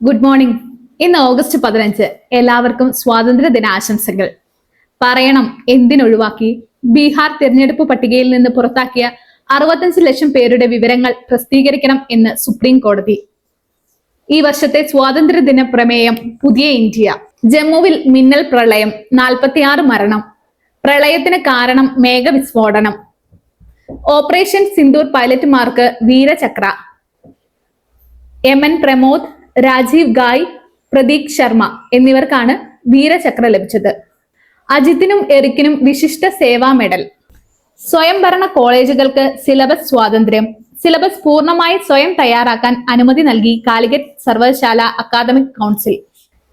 Good morning. ഇന്ന് August 15. എല്ലാവർക്കും സ്വാതന്ത്ര്യ ദിനാശംസകൾ. പറയണം എന്തിനൊഴിവാക്കി? ബീഹാർ തിരഞ്ഞെടുപ്പ് പട്ടികയിൽ നിന്ന് പുറത്താക്കിയ 65 ലക്ഷം പേരുടെ വിവരങ്ങൾ പ്രസിദ്ധീകരിക്കണം എന്ന് സുപ്രീം കോടതി. ഈ വർഷത്തെ സ്വാതന്ത്ര്യദിന പ്രമേയം പുതിയ ഇന്ത്യ. ജമ്മുവിൽ മിന്നൽ പ്രളയം, 46 മരണം. പ്രളയത്തിന് കാരണം മേഘവിസ്ഫോടനം. ഓപ്പറേഷൻ സിന്ദൂർ പൈലറ്റുമാർക്ക് വീരചക്ര. MN പ്രമോദ്, രാജീവ് ഗായ്, പ്രതീക് ശർമ്മ എന്നിവർക്കാണ് വീരചക്ര ലഭിച്ചത്. അജിത്തിനും എറിക്കിനും വിശിഷ്ട സേവാ മെഡൽ. സ്വയംഭരണ കോളേജുകൾക്ക് സിലബസ് സ്വാതന്ത്ര്യം. സിലബസ് പൂർണ്ണമായി സ്വയം തയ്യാറാക്കാൻ അനുമതി നൽകി കാലിക്കറ്റ് സർവകലാശാല അക്കാദമിക് കൗൺസിൽ.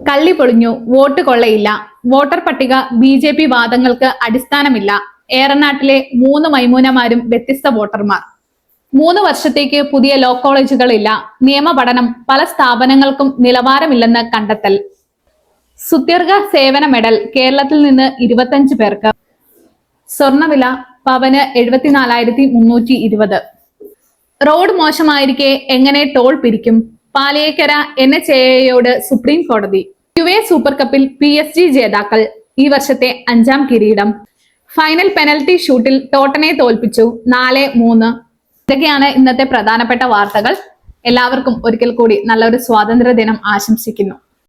കള്ളി പൊളിഞ്ഞു, വോട്ട് കൊള്ളയില്ല. വോട്ടർ പട്ടിക BJP വാദങ്ങൾക്ക് അടിസ്ഥാനമില്ല. ഏറനാട്ടിലെ 3 മൈമൂനമാരും വ്യത്യസ്ത വോട്ടർമാർ. 3 വർഷത്തേക്ക് പുതിയ ലോ കോളേജുകളില്ല. നിയമ പഠനം പല സ്ഥാപനങ്ങൾക്കും നിലവാരമില്ലെന്ന് കണ്ടെത്തൽ. സുദീർഘ സേവന മെഡൽ കേരളത്തിൽ നിന്ന് 25 പേർക്ക്. സ്വർണവില പവന് 74,320. റോഡ് മോശമായിരിക്കെ എങ്ങനെ ടോൾ പിരിക്കും? പാലിയേക്കര NHAAയോട് സുപ്രീം കോടതി. UA സൂപ്പർ കപ്പിൽ PSG ജേതാക്കൾ. ഈ വർഷത്തെ 5ാം കിരീടം. ഫൈനൽ പെനൽറ്റി ഷൂട്ടിൽ ടോട്ടനെ തോൽപ്പിച്ചു 4-3. ഇതൊക്കെയാണ് ഇന്നത്തെ പ്രധാനപ്പെട്ട വാർത്തകൾ. എല്ലാവർക്കും ഒരിക്കൽ കൂടി നല്ലൊരു സ്വാതന്ത്ര്യ ദിനം ആശംസിക്കുന്നു.